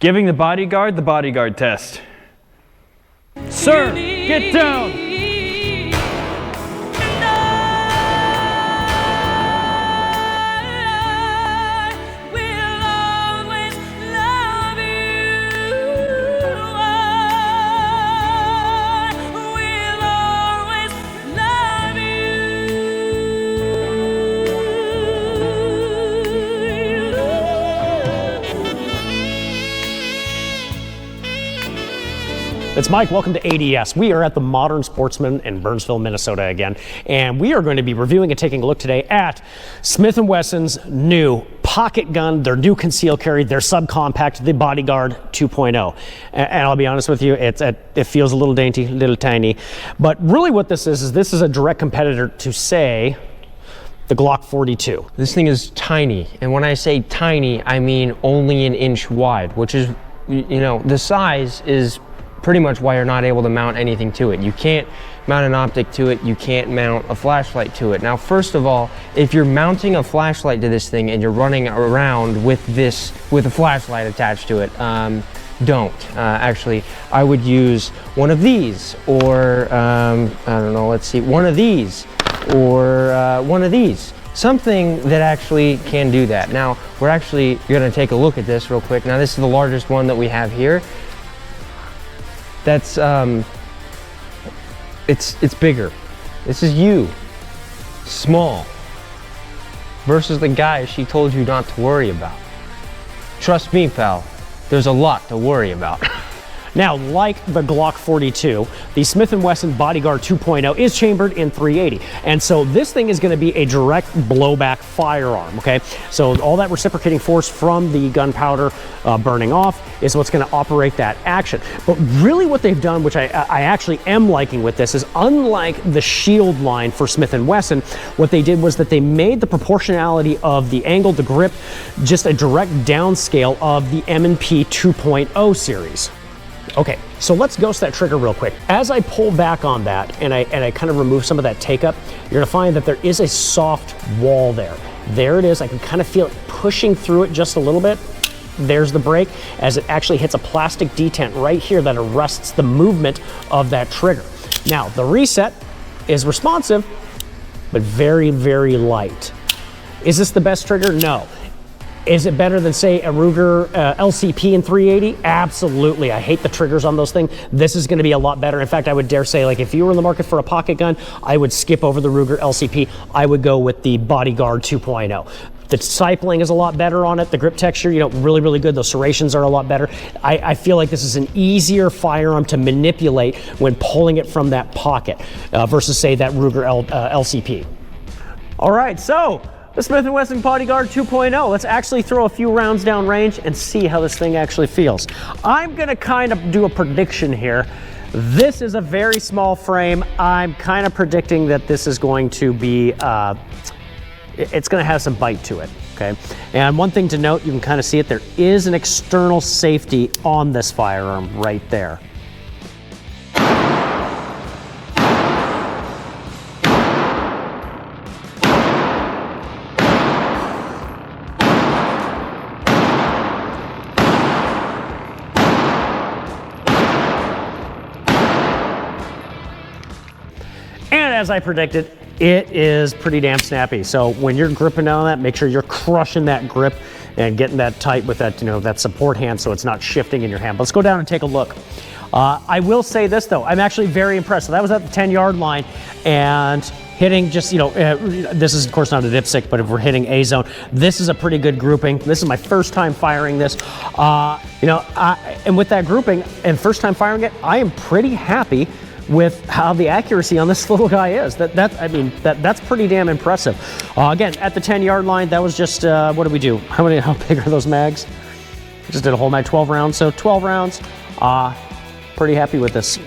Giving the bodyguard test. Sir, get down! It's Mike, welcome to ADS. We are at the Modern Sportsman in Burnsville, Minnesota again, and we are going to be reviewing and taking a look today at Smith and Wesson's new pocket gun, their new conceal carry, their subcompact, the Bodyguard 2.0. And I'll be honest with you, it feels a little dainty, a little tiny, but really what this is a direct competitor to, say, the Glock 42. This thing is tiny, and when I say tiny, I mean only an inch wide, which is, you know, the size is pretty much why you're not able to mount anything to it. You can't mount an optic to it, you can't mount a flashlight to it. Now, first of all, if you're mounting a flashlight to this thing and you're running around with a flashlight attached to it, don't. Actually, I would use one of these, or I don't know, let's see, one of these, or one of these. Something that actually can do that. Now, we're actually gonna take a look at this real quick. Now, this is the largest one that we have here. That's it's bigger. This is you, small, versus the guy she told you not to worry about. Trust me, pal, there's a lot to worry about. Now, like the Glock 42, the Smith and Wesson Bodyguard 2.0 is chambered in .380. And so this thing is going to be a direct blowback firearm, okay? So all that reciprocating force from the gunpowder burning off is what's going to operate that action. But really what they've done, which I actually am liking with this, is unlike the shield line for Smith and Wesson, what they did was that they made the proportionality of the angle, the grip, just a direct downscale of the M&P 2.0 series. Okay, so let's ghost that trigger real quick. As I pull back on that and I kind of remove some of that take up, you're gonna find that there is a soft wall there. There it is, I can kind of feel it pushing through it just a little bit. There's the break as it actually hits a plastic detent right here that arrests the movement of that trigger. Now, the reset is responsive, but very, very light. Is this the best trigger? No. Is it better than, say, a Ruger LCP in .380? Absolutely. I hate the triggers on those things. This is going to be a lot better. In fact, I would dare say, like, if you were in the market for a pocket gun, I would skip over the Ruger LCP. I would go with the Bodyguard 2.0. The discipling is a lot better on it. The grip texture, you know, really, really good. Those serrations are a lot better. I feel like this is an easier firearm to manipulate when pulling it from that pocket versus, say, that Ruger LCP. All right, so the Smith & Wesson Bodyguard 2.0. Let's actually throw a few rounds down range and see how this thing actually feels. I'm gonna kind of do a prediction here. This is a very small frame. I'm kind of predicting that this is going to be, it's gonna have some bite to it, okay? And one thing to note, you can kind of see it, there is an external safety on this firearm right there. And as I predicted, it is pretty damn snappy. So when you're gripping on that, make sure you're crushing that grip and getting that tight with that, you know, that support hand so it's not shifting in your hand. But let's go down and take a look. I will say this though, I'm actually very impressed. So that was at the 10-yard line and hitting just, you know, this is of course not a dipstick, but if we're hitting A zone, this is a pretty good grouping. This is my first time firing this. You know, and with that grouping and first time firing it, I am pretty happy with how the accuracy on this little guy is. That's pretty damn impressive. Again, at the 10-yard line, that was just, what did we do? How big are those mags? Just did a whole mag, 12 rounds, so 12 rounds. Pretty happy with this.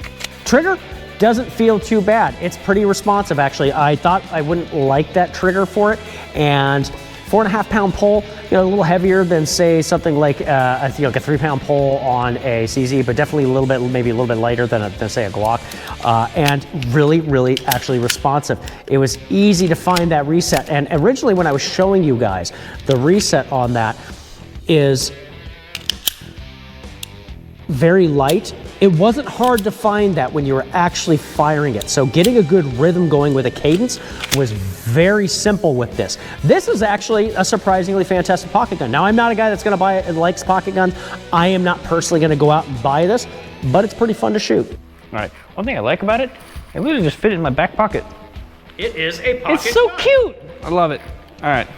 Trigger doesn't feel too bad. It's pretty responsive, actually. I thought I wouldn't like that trigger for it, and 4.5 pound pull, you know, a little heavier than say something like a 3 pound pull on a CZ, but definitely a little bit, maybe a little bit lighter than say a Glock, and really actually responsive. It was easy to find that reset, and originally when I was showing you guys, the reset on that is very light. It wasn't hard to find that when you were actually firing it. So getting a good rhythm going with a cadence was very simple with this. This is actually a surprisingly fantastic pocket gun. Now, I'm not a guy that's gonna buy it and likes pocket guns. I am not personally gonna go out and buy this, but it's pretty fun to shoot. All right, one thing I like about it, it literally just fit in my back pocket. It is a pocket It's so gun. cute. I love it. All right.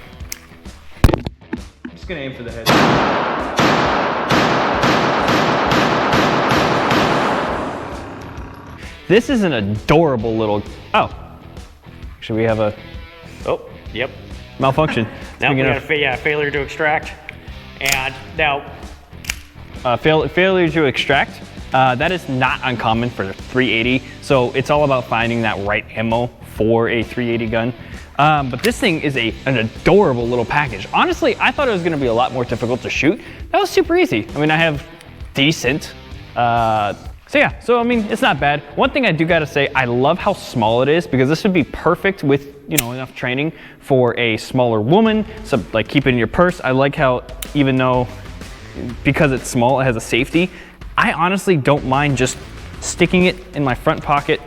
I'm just gonna aim for the head. This is an adorable little, oh. Should we have a Oh, yep. malfunction? Now we Speaking got of, a failure to extract. And now, failure to extract. That is not uncommon for 380. So it's all about finding that right ammo for a 380 gun. But this thing is an adorable little package. Honestly, I thought it was gonna be a lot more difficult to shoot. That was super easy. I mean, I have decent, so yeah, so I mean, it's not bad. One thing I do gotta say, I love how small it is because this would be perfect with, you know, enough training for a smaller woman. So like keep it in your purse. I like how even though, because it's small, it has a safety. I honestly don't mind just sticking it in my front pocket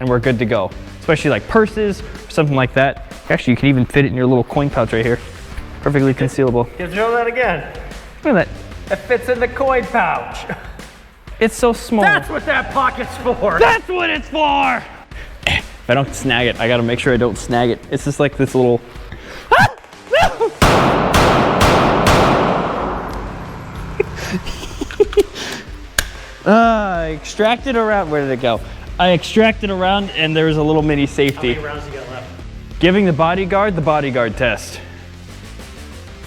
and we're good to go. Especially like purses or something like that. Actually, you can even fit it in your little coin pouch right here. Perfectly concealable. you show that again. Look at that. It fits in the coin pouch. It's so small. That's what that pocket's for. That's what it's for! If I don't snag it, I gotta make sure I don't snag it. It's just like this little... I extracted around, where did it go? I extracted around and there was a little mini safety. How many rounds you got left? Giving the bodyguard test.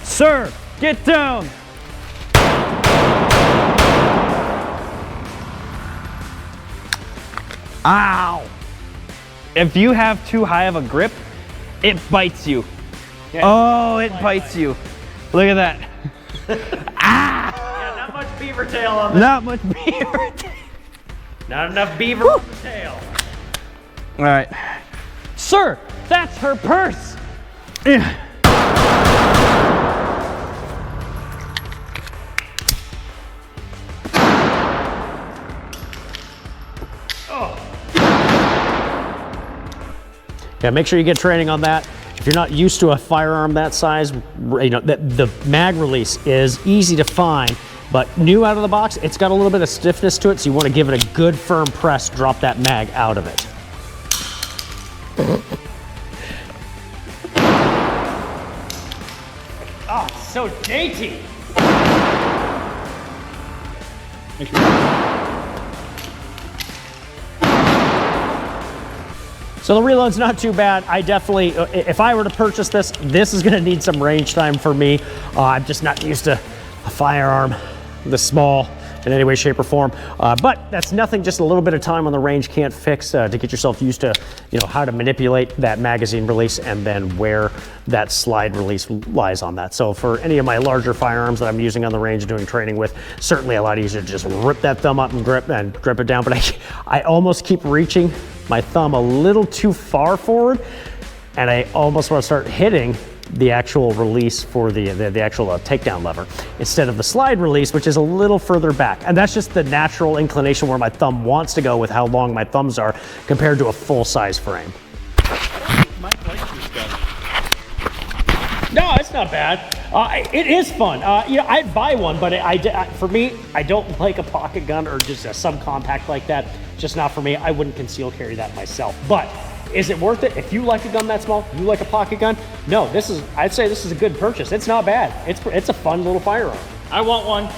Sir, get down! Ow! If you have too high of a grip, it bites you. Yeah. Oh, it bites you. Look at that. Ah! Yeah, not much beaver tail on this. Not much beaver tail. Not enough beaver on the tail. All right. Sir, that's her purse. Yeah. Yeah, make sure you get training on that. If you're not used to a firearm that size, you know, the mag release is easy to find, but new out of the box, it's got a little bit of stiffness to it, so you want to give it a good firm press, drop that mag out of it. Oh, it's so dainty. So the reload's not too bad. I definitely, if I were to purchase this, this is gonna need some range time for me. I'm just not used to a firearm this small in any way, shape, or form. But that's nothing, just a little bit of time on the range can't fix to get yourself used to, you know, how to manipulate that magazine release and then where that slide release lies on that. So for any of my larger firearms that I'm using on the range doing training with, certainly a lot easier to just rip that thumb up and grip it down. But I almost keep reaching my thumb a little too far forward, and I almost want to start hitting the actual release for the actual takedown lever instead of the slide release, which is a little further back. And that's just the natural inclination where my thumb wants to go with how long my thumbs are compared to a full-size frame. No, it's not bad. It is fun. You know, I'd buy one, but for me, I don't like a pocket gun or just a subcompact like that. Just not for me. I wouldn't conceal carry that myself. But is it worth it? If you like a gun that small, you like a pocket gun? No, I'd say this is a good purchase. It's not bad. It's a fun little firearm. I want one.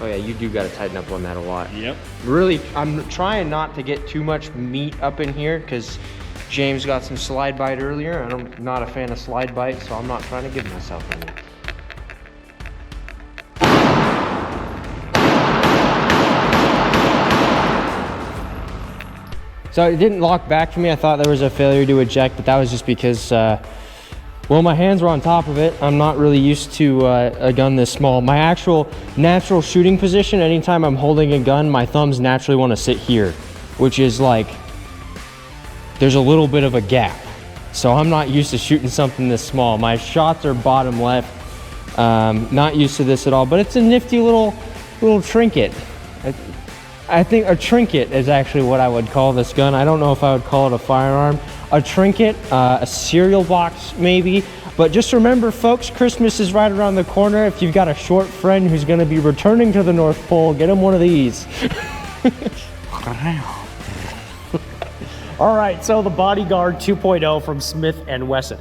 Oh yeah, you do gotta tighten up on that a lot. Yep. Really, I'm trying not to get too much meat up in here because James got some slide bite earlier, and I'm not a fan of slide bite, so I'm not trying to give myself any. So it didn't lock back for me. I thought there was a failure to eject, but that was just because, well, my hands were on top of it. I'm not really used to a gun this small. My actual natural shooting position, anytime I'm holding a gun, my thumbs naturally want to sit here, which is like, there's a little bit of a gap. So I'm not used to shooting something this small. My shots are bottom left. Not used to this at all, but it's a nifty little trinket. I think a trinket is actually what I would call this gun. I don't know if I would call it a firearm. A trinket, a cereal box maybe. But just remember, folks, Christmas is right around the corner. If you've got a short friend who's gonna be returning to the North Pole, get him one of these. All right, so the Bodyguard 2.0 from Smith and Wesson.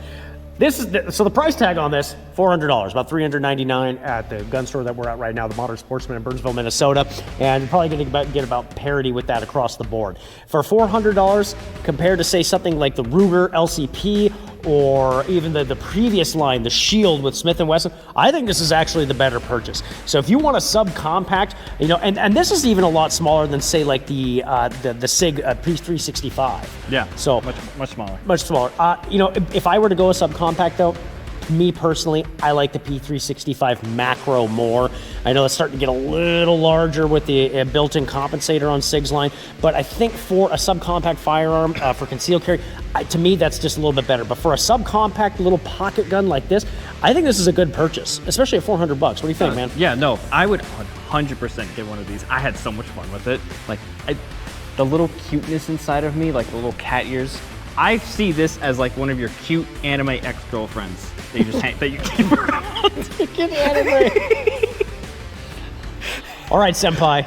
This is so the price tag on this, $400, about $399 at the gun store that we're at right now, the Modern Sportsman in Burnsville, Minnesota, and you're probably going to get about parity with that across the board. For $400, compared to say something like the Ruger LCP or even the previous line, the Shield with Smith & Wesson, I think this is actually the better purchase. So if you want a subcompact, you know, and this is even a lot smaller than say like the SIG P365. Yeah, so much smaller. Much smaller. You know, if I were to go a subcompact though, me personally, I like the P365 macro more. I know it's starting to get a little larger with the built-in compensator on SIG's line, but I think for a subcompact firearm for concealed carry, to me that's just a little bit better. But for a subcompact little pocket gun like this, I think this is a good purchase, especially at $400 bucks. What do you think, man? Yeah, no, I would 100% get one of these. I had so much fun with it. Like, the little cuteness inside of me, like the little cat ears. I see this as like one of your cute anime ex-girlfriends that you just that you keep around. Cute anime. All right, Senpai.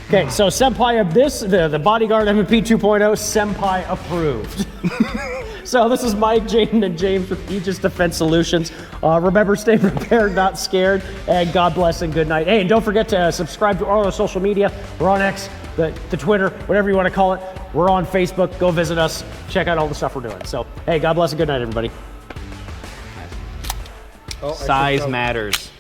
Okay, so Senpai of this, the Bodyguard MP 2.0, Senpai approved. So this is Mike, Jaden, and James with Aegis Defense Solutions. Remember, stay prepared, not scared, and God bless and good night. Hey, and don't forget to subscribe to all our social media. We're on X, the Twitter, whatever you want to call it. We're on Facebook. Go visit us. Check out all the stuff we're doing. So, hey, God bless and good night, everybody. Size matters.